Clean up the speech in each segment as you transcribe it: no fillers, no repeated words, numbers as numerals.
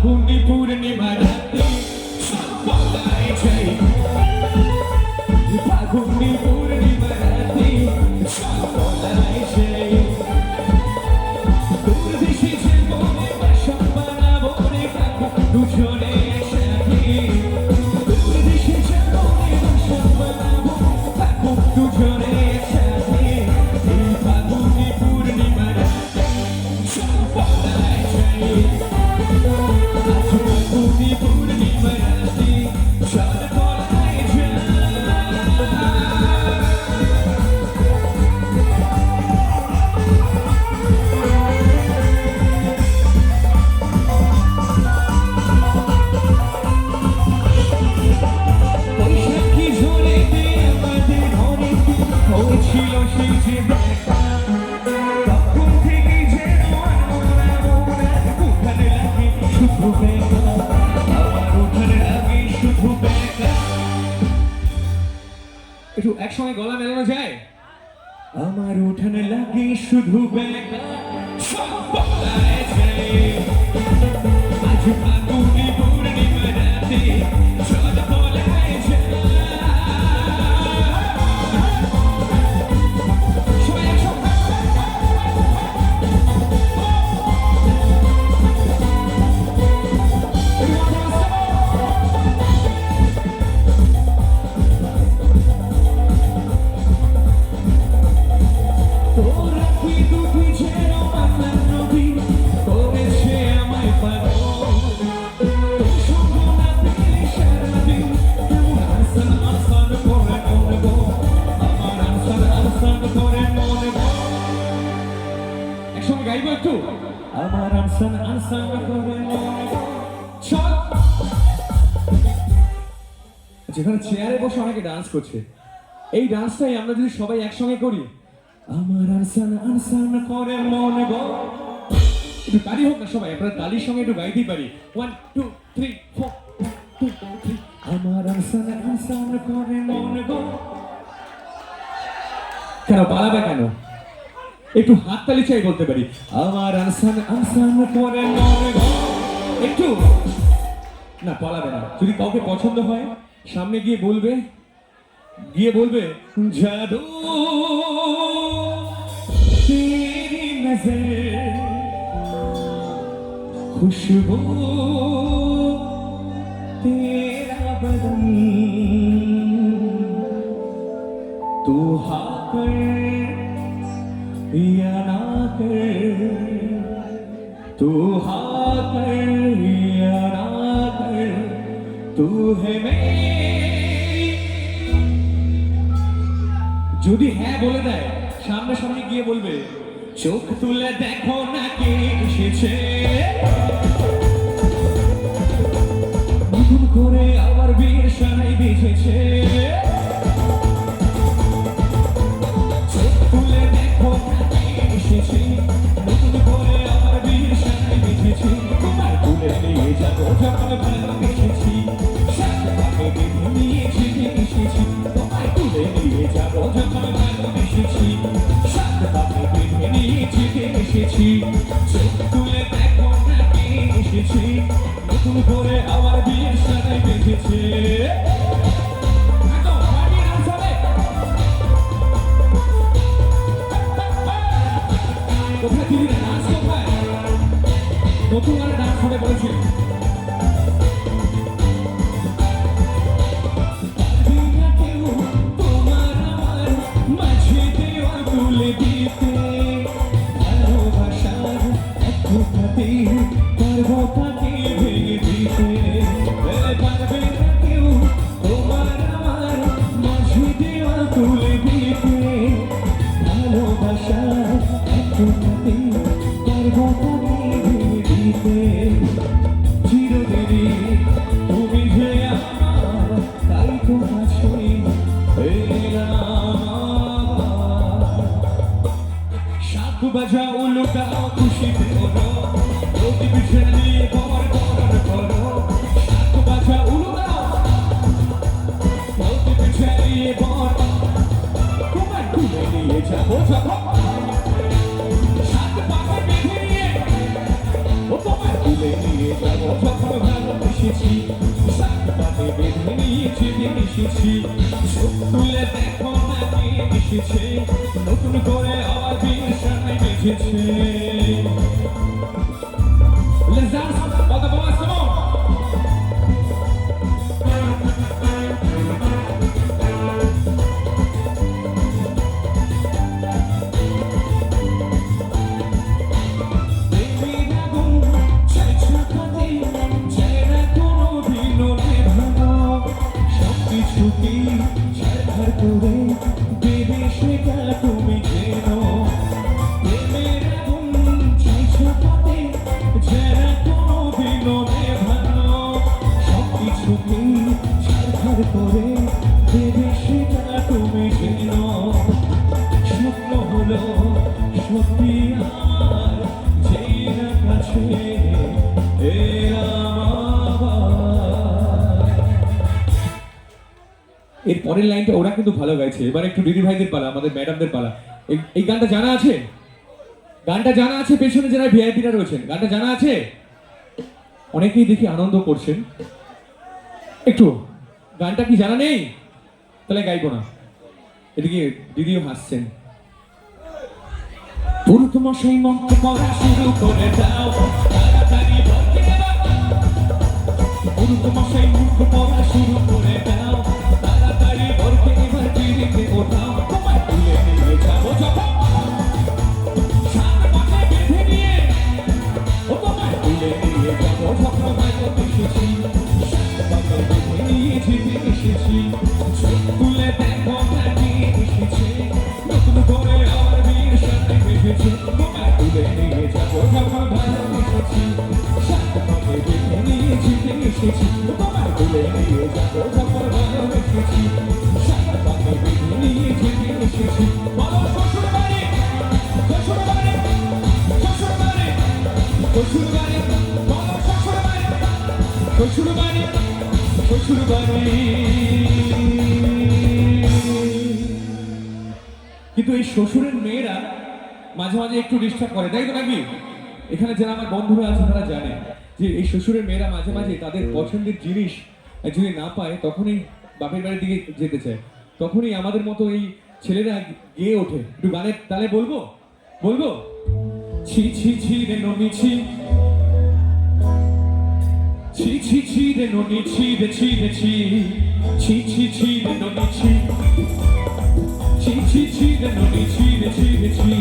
ফাগুনি পূর্ণিমা রাতে সব বলাই যায় ফাগুনি পূর্ণিমা রাতে সব বলাই যায় দূর দেশে যে মনে বাসা বানাবো রে কাকু দুজনে একসাথে দূর দেশে যে মনে বাসা বানাবো কাকু দুজনে একসাথে এই ফাগুনি পূর্ণিমা রাতে সব বলাই যায় আজ ফাগুনি পূর্ণিমা রাতে সব বলাই যায় বৈশাখী ঝড়েতে আমাদের ঘরেতে হয়েছিল সেই যে দেখা তখন থেকেই যেন উঠানে লাগে শুধু বেকা আমার উঠানে লাগে শুধু বেকা একটু একসঙ্গে গলা মেলানো যায় আমার উঠানে লাগে শুধু বেকা সব বলাই যায় আজ ফাগুনি পূর্ণিমা রাতে সব বলাই যায় সবাই একসঙ্গে তোরা কি দুটি যেন আমার নবী করেছে আমায় পাগল তোর সঙ্গ না পেলে সারাদিন কেমন আনসান আনসান করে মনে গো আমার আনসান আনসান করে মনে গো একসঙ্গে গাইবো একটু আমার আনসান আনসান করে মনে গো চল যেখানে চেয়ারে বসে অনেকে ডান্স করছে এই ডান্সটাই আমরা যদি সবাই একসঙ্গে করি আমার আনসান আনসান করে মনে গো একটু তালি হোক না সবাই আপনারা তালির সঙ্গে একটু গাইতেই পারি 1 2 3 4 1 2 3 আমার আনসান আনসান করে মনে গো কেন পালাবে কেন একটু হাত তালি চাই বলতে পারি আমার আনসান আনসান করে মনে গো একটু না পালাবে না যদি কাউকে পছন্দ হয় সামনে গিয়ে বলবে জাদু तेरी नजर खुशबू तेरा बदन तू हाँ कर या ना कर तू हाँ कर या ना कर तू है मेरी যদি হ্যাঁ বলে দেয় সামনে সামনে গিয়ে বলবে চোখ তুলে দেখো না কে এসেছে নতুন করে আবার বিয়ের সানাই বেজেছে চোখ তুলে দেখো না কে এসেছে নতুন করে আবার বিয়ের সানাই বেজেছে তোমার তুলে নিয়ে যাবো যখন ভালোবেসেছি সাথে তাকে বেঁধে নিয়ে যেতে এসেছি তোমায় তুলে নিয়ে যাবো যখন ভালোবেসেছি সাথে তাকে বেঁধে নিয়ে যেতে এসেছি চোখ তুলে দেখো না কে এসেছি নতুন করে আবার বিয়ের সানাই বেঁধেছে কোথায় দিদি ডান্স কোথায় নতুন আর ডান্স হবে বলেছি পারবো তাকে ভেঙে দিতে পারবে না কেউ তোমার আমার মাঝে দেওয়া তুলে দিতে ভালোবাসার একটুখাতে পারবো তাকে ভেঙে দিতে চিরদিনই তুমি যে আমার তাই তো কাছেই শাক বাজাও লুটাও খুশিতে ওরো রোটি পিঠে নিয়ে বর বরণ করো শাক বাজাও লুটাও রোটি পিঠে নিয়ে বর তোমায় তুলে নিয়ে যাবো শাক পাতা বেঁধে নিয়ে ও তোমায় তুলে নিয়ে যাবো এসেছি সাত পাতে বেঁধে নিয়ে চেপে এসেছি চোখ তুলে দেখো না কে এসেছে নতুন করে আবার বিয়ের সামনে বেঁধেছে Let's dance, all the boys, come on! এর পরের লাইনটা ওরা কিন্তু ভালো গাইছে এবার একটু দিদি ভাইদের পালা আমাদের ম্যাডামদের পালা এই গানটা জানা আছে গানটা জানা আছে পেছনে যারা ভিআইপিরা রয়েছেন গানটা জানা আছে অনেকেই দেখি আনন্দ করছেন একটু গানটা কি জানা নেই তাহলে গাইবো না এদিকে দিদিও হাসছেন পুরুত মশাই মন্ত্র পড়া শুরু করে দাও তাড়াতাড়ি ভর্তি দেবা পুরুত মশাই মন্ত্র পড়া শুরু করে দাও তাড়াতাড়ি ভর্তি এবার দিদিকে ওঠাও তোমায় তুলে নিয়ে যাবো যখন সাত পাতে বেঁধে নিয়ে ও তোমায় তুলে নিয়ে যাবো যখন হয়তো এসেছি সাত পাতে বেঁধে নিয়ে যেতে এসেছি চোখ তুলে দেখো না কে এসেছে নতুন করে আবার বিয়ের সামনে বেঁধেছে তোমায় তুলে নিয়ে যাবো যখন ভালো এসেছি সাত পাতে বেঁধে নিয়ে যেতে এসেছি তোমায় তুলে নিয়ে যাবো যখন ভালো এসেছি সাত পাতে বেঁধে নিয়ে যেতে এসেছি বলো শ্বশুর বাড়ি শ্বশুর বাড়ি শ্বশুর বাড়ি শ্বশুর বাড়ি বলো শ্বশুর বাড়ি শ্বশুর বাড়ি শ্বশুর বাড়ি কিন্তু এই শ্বশুরের মেয়েরা মাঝে মাঝে একটু ডিস্টার্ব করে তাই তো নাকি এখানে যারা আমার বন্ধুরা আছে তারা জানে যে এই শ্বশুরের মেয়েরা মাঝে মাঝে তাদের পছন্দের জিনিস যদি না পায় তখনই বাপের বাড়ির দিকে যেতে চায় তখনই আমাদের মতো এই ছেলেরা গেয়ে ওঠে একটু গানের তালে বলবো বলবো ছি ছি ছি রে ননি ছি ছি ছি ছি রে ননি ছি রে ছি রে ছি ছি ছি ছি রে ননি ছি ছি ছি ছি রে ননি ছি রে ছি রে ছি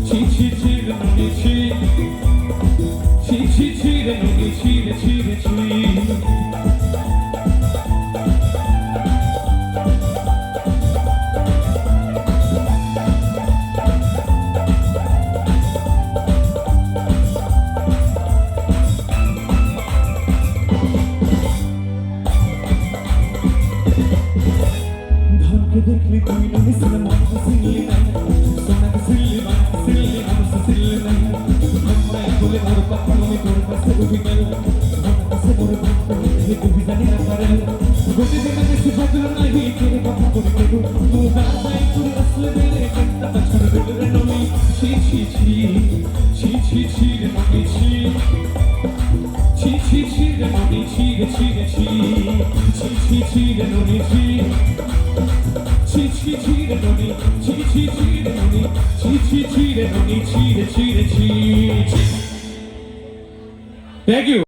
ছি ছি ছি রে ননি ছি ছি ছি ছি রে ননি ছি রে ছি রে ছি দেখলি তুই ননি সিনেমা সিনলি নাই সোনা সিনলি নাই সিনলি নাই সিনলি নাই আমরা বলে ওর পাখি আমি তোর কাছে উঠে গেল আমার কাছে মোর বন্ধু হে তুই জানি না পারে গোটে দিন বেশি ভাবলো না হে তোর কথা করে কেন তুই না যাই তুই আসলে দিলে কেনটা ছাড় দিলে রে ননি ছি ছি ছি ছি ছি ছি রে ননি ছি ছি ছি ছি রে ননি ছি রে ছি রে ছি ছি ছি ছি রে ননি ছি ছি ছি ছি রে ননি ছি ছি ছি রে ননি ছি ছি ছি রে ননি ছি রে ছি রে ছি Thank you.